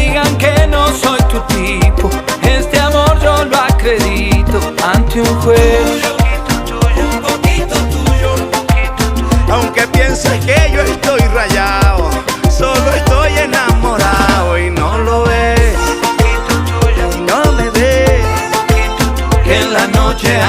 digan que no soy tu tipo, este amor yo lo acredito ante un juez. Un poquito tuyo, un poquito tuyo. Aunque pienses que yo estoy rayado, solo estoy enamorado y no lo ves. Y no me ves. Que en la noche